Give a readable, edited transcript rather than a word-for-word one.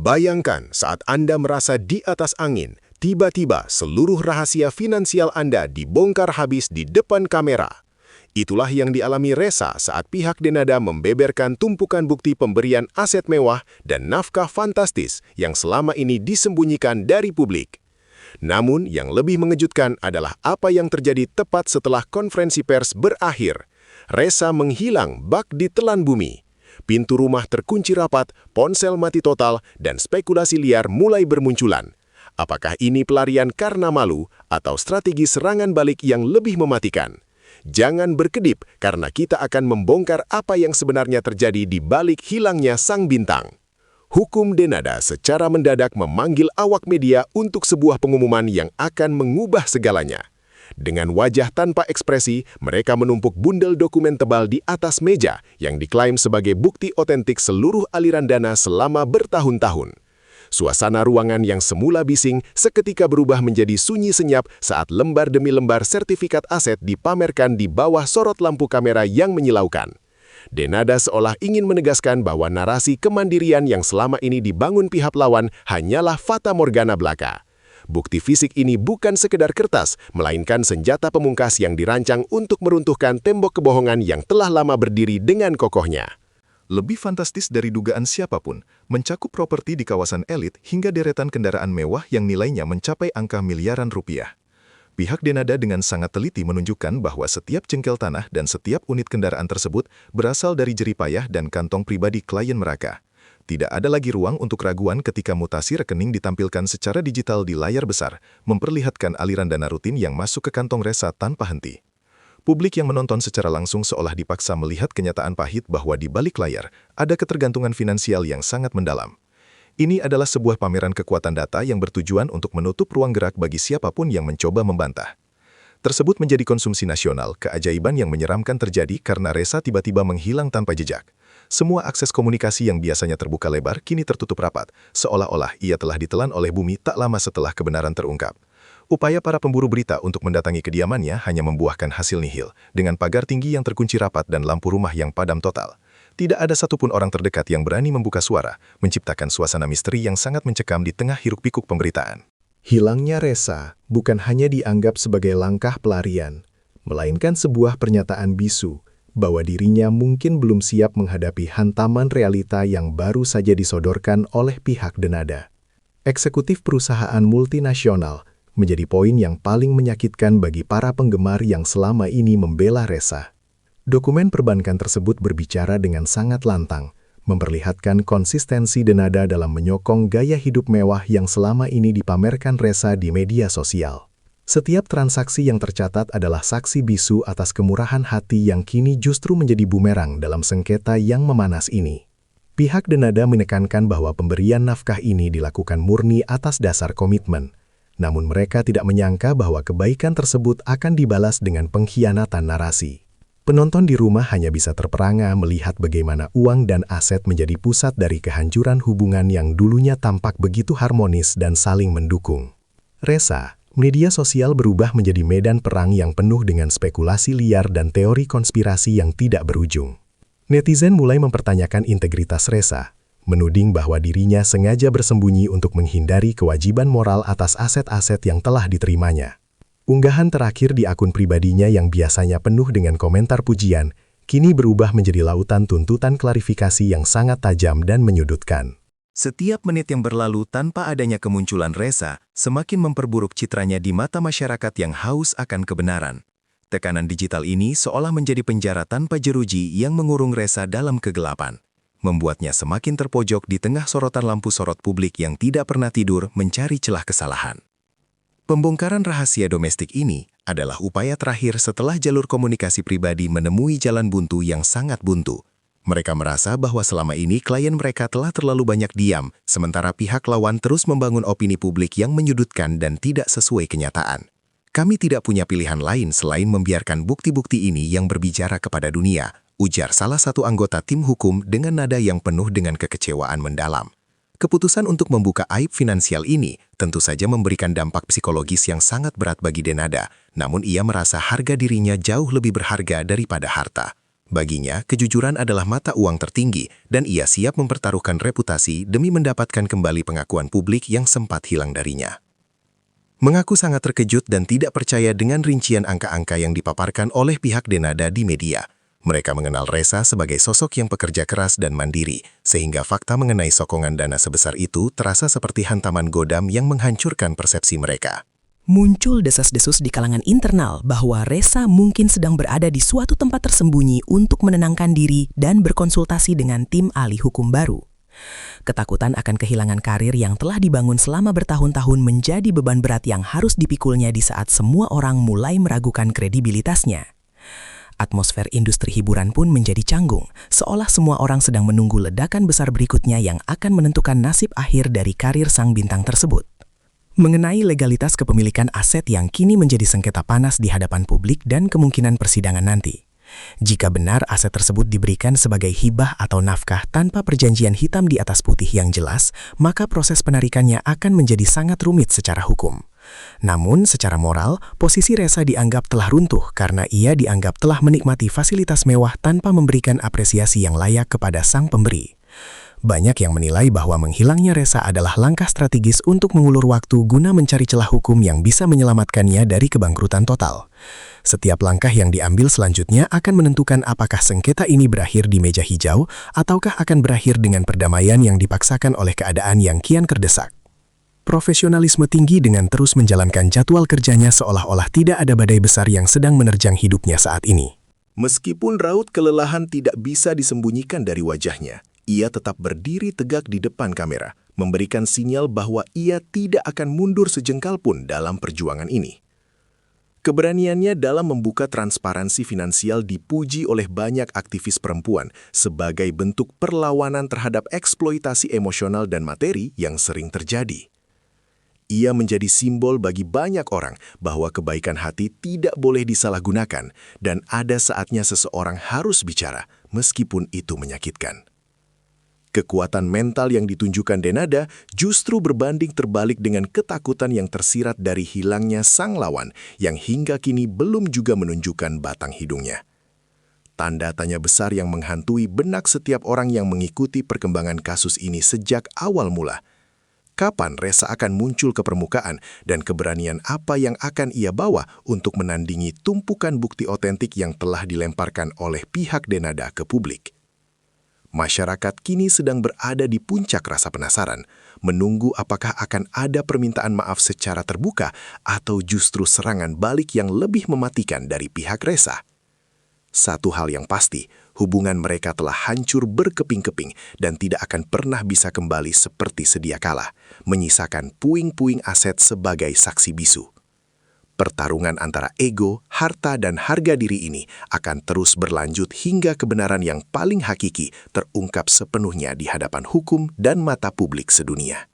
Bayangkan saat Anda merasa di atas angin, tiba-tiba seluruh rahasia finansial Anda dibongkar habis di depan kamera. Itulah yang dialami Resa saat pihak Denada membeberkan tumpukan bukti pemberian aset mewah dan nafkah fantastis yang selama ini disembunyikan dari publik. Namun yang lebih mengejutkan adalah apa yang terjadi tepat setelah konferensi pers berakhir. Resa menghilang bak ditelan bumi. Pintu rumah terkunci rapat, ponsel mati total, dan spekulasi liar mulai bermunculan. Apakah ini pelarian karena malu atau strategi serangan balik yang lebih mematikan? Jangan berkedip karena kita akan membongkar apa yang sebenarnya terjadi di balik hilangnya sang bintang. Hukum Denada secara mendadak memanggil awak media untuk sebuah pengumuman yang akan mengubah segalanya. Dengan wajah tanpa ekspresi, mereka menumpuk bundel dokumen tebal di atas meja yang diklaim sebagai bukti otentik seluruh aliran dana selama bertahun-tahun. Suasana ruangan yang semula bising seketika berubah menjadi sunyi senyap saat lembar demi lembar sertifikat aset dipamerkan di bawah sorot lampu kamera yang menyilaukan. Denada seolah ingin menegaskan bahwa narasi kemandirian yang selama ini dibangun pihak lawan hanyalah fata morgana belaka. Bukti fisik ini bukan sekedar kertas, melainkan senjata pemungkas yang dirancang untuk meruntuhkan tembok kebohongan yang telah lama berdiri dengan kokohnya. Lebih fantastis dari dugaan siapapun, mencakup properti di kawasan elit hingga deretan kendaraan mewah yang nilainya mencapai angka miliaran rupiah. Pihak Denada dengan sangat teliti menunjukkan bahwa setiap jengkel tanah dan setiap unit kendaraan tersebut berasal dari jeripayah dan kantong pribadi klien mereka. Tidak ada lagi ruang untuk raguan ketika mutasi rekening ditampilkan secara digital di layar besar, memperlihatkan aliran dana rutin yang masuk ke kantong Resa tanpa henti. Publik yang menonton secara langsung seolah dipaksa melihat kenyataan pahit bahwa di balik layar ada ketergantungan finansial yang sangat mendalam. Ini adalah sebuah pameran kekuatan data yang bertujuan untuk menutup ruang gerak bagi siapapun yang mencoba membantah. Tersebut menjadi konsumsi nasional, keajaiban yang menyeramkan terjadi karena Resa tiba-tiba menghilang tanpa jejak. Semua akses komunikasi yang biasanya terbuka lebar kini tertutup rapat, seolah-olah ia telah ditelan oleh bumi tak lama setelah kebenaran terungkap. Upaya para pemburu berita untuk mendatangi kediamannya hanya membuahkan hasil nihil, dengan pagar tinggi yang terkunci rapat dan lampu rumah yang padam total. Tidak ada satupun orang terdekat yang berani membuka suara, menciptakan suasana misteri yang sangat mencekam di tengah hiruk-pikuk pemberitaan. Hilangnya Resa bukan hanya dianggap sebagai langkah pelarian, melainkan sebuah pernyataan bisu bahwa dirinya mungkin belum siap menghadapi hantaman realita yang baru saja disodorkan oleh pihak Denada. Eksekutif perusahaan multinasional menjadi poin yang paling menyakitkan bagi para penggemar yang selama ini membela Resa. Dokumen perbankan tersebut berbicara dengan sangat lantang, memperlihatkan konsistensi Denada dalam menyokong gaya hidup mewah yang selama ini dipamerkan Resa di media sosial. Setiap transaksi yang tercatat adalah saksi bisu atas kemurahan hati yang kini justru menjadi bumerang dalam sengketa yang memanas ini. Pihak Denada menekankan bahwa pemberian nafkah ini dilakukan murni atas dasar komitmen. Namun mereka tidak menyangka bahwa kebaikan tersebut akan dibalas dengan pengkhianatan narasi. Penonton di rumah hanya bisa terperangah melihat bagaimana uang dan aset menjadi pusat dari kehancuran hubungan yang dulunya tampak begitu harmonis dan saling mendukung. Resa, media sosial berubah menjadi medan perang yang penuh dengan spekulasi liar dan teori konspirasi yang tidak berujung. Netizen mulai mempertanyakan integritas Resa, menuding bahwa dirinya sengaja bersembunyi untuk menghindari kewajiban moral atas aset-aset yang telah diterimanya. Unggahan terakhir di akun pribadinya yang biasanya penuh dengan komentar pujian, kini berubah menjadi lautan tuntutan klarifikasi yang sangat tajam dan menyudutkan. Setiap menit yang berlalu tanpa adanya kemunculan Resa, semakin memperburuk citranya di mata masyarakat yang haus akan kebenaran. Tekanan digital ini seolah menjadi penjara tanpa jeruji yang mengurung Resa dalam kegelapan, membuatnya semakin terpojok di tengah sorotan lampu sorot publik yang tidak pernah tidur mencari celah kesalahan. Pembongkaran rahasia domestik ini adalah upaya terakhir setelah jalur komunikasi pribadi menemui jalan buntu yang sangat buntu. Mereka merasa bahwa selama ini klien mereka telah terlalu banyak diam, sementara pihak lawan terus membangun opini publik yang menyudutkan dan tidak sesuai kenyataan. Kami tidak punya pilihan lain selain membiarkan bukti-bukti ini yang berbicara kepada dunia, ujar salah satu anggota tim hukum dengan nada yang penuh dengan kekecewaan mendalam. Keputusan untuk membuka aib finansial ini tentu saja memberikan dampak psikologis yang sangat berat bagi Denada, namun ia merasa harga dirinya jauh lebih berharga daripada harta. Baginya, kejujuran adalah mata uang tertinggi dan ia siap mempertaruhkan reputasi demi mendapatkan kembali pengakuan publik yang sempat hilang darinya. Mengaku sangat terkejut dan tidak percaya dengan rincian angka-angka yang dipaparkan oleh pihak Denada di media. Mereka mengenal Reza sebagai sosok yang pekerja keras dan mandiri, sehingga fakta mengenai sokongan dana sebesar itu terasa seperti hantaman godam yang menghancurkan persepsi mereka. Muncul desas-desus di kalangan internal bahwa Reza mungkin sedang berada di suatu tempat tersembunyi untuk menenangkan diri dan berkonsultasi dengan tim ahli hukum baru. Ketakutan akan kehilangan karir yang telah dibangun selama bertahun-tahun menjadi beban berat yang harus dipikulnya di saat semua orang mulai meragukan kredibilitasnya. Atmosfer industri hiburan pun menjadi canggung, seolah semua orang sedang menunggu ledakan besar berikutnya yang akan menentukan nasib akhir dari karir sang bintang tersebut. Mengenai legalitas kepemilikan aset yang kini menjadi sengketa panas di hadapan publik dan kemungkinan persidangan nanti. Jika benar aset tersebut diberikan sebagai hibah atau nafkah tanpa perjanjian hitam di atas putih yang jelas, maka proses penarikannya akan menjadi sangat rumit secara hukum. Namun, secara moral, posisi Reza dianggap telah runtuh karena ia dianggap telah menikmati fasilitas mewah tanpa memberikan apresiasi yang layak kepada sang pemberi. Banyak yang menilai bahwa menghilangnya Reza adalah langkah strategis untuk mengulur waktu guna mencari celah hukum yang bisa menyelamatkannya dari kebangkrutan total. Setiap langkah yang diambil selanjutnya akan menentukan apakah sengketa ini berakhir di meja hijau ataukah akan berakhir dengan perdamaian yang dipaksakan oleh keadaan yang kian terdesak. Profesionalisme tinggi dengan terus menjalankan jadwal kerjanya seolah-olah tidak ada badai besar yang sedang menerjang hidupnya saat ini. Meskipun raut kelelahan tidak bisa disembunyikan dari wajahnya, ia tetap berdiri tegak di depan kamera, memberikan sinyal bahwa ia tidak akan mundur sejengkal pun dalam perjuangan ini. Keberaniannya dalam membuka transparansi finansial dipuji oleh banyak aktivis perempuan sebagai bentuk perlawanan terhadap eksploitasi emosional dan materi yang sering terjadi. Ia menjadi simbol bagi banyak orang bahwa kebaikan hati tidak boleh disalahgunakan dan ada saatnya seseorang harus bicara meskipun itu menyakitkan. Kekuatan mental yang ditunjukkan Denada justru berbanding terbalik dengan ketakutan yang tersirat dari hilangnya sang lawan yang hingga kini belum juga menunjukkan batang hidungnya. Tanda tanya besar yang menghantui benak setiap orang yang mengikuti perkembangan kasus ini sejak awal mula. Kapan Reza akan muncul ke permukaan dan keberanian apa yang akan ia bawa untuk menandingi tumpukan bukti otentik yang telah dilemparkan oleh pihak Denada ke publik? Masyarakat kini sedang berada di puncak rasa penasaran, menunggu apakah akan ada permintaan maaf secara terbuka atau justru serangan balik yang lebih mematikan dari pihak Reza. Satu hal yang pasti, hubungan mereka telah hancur berkeping-keping dan tidak akan pernah bisa kembali seperti sedia kala, menyisakan puing-puing aset sebagai saksi bisu. Pertarungan antara ego, harta, dan harga diri ini akan terus berlanjut hingga kebenaran yang paling hakiki terungkap sepenuhnya di hadapan hukum dan mata publik sedunia.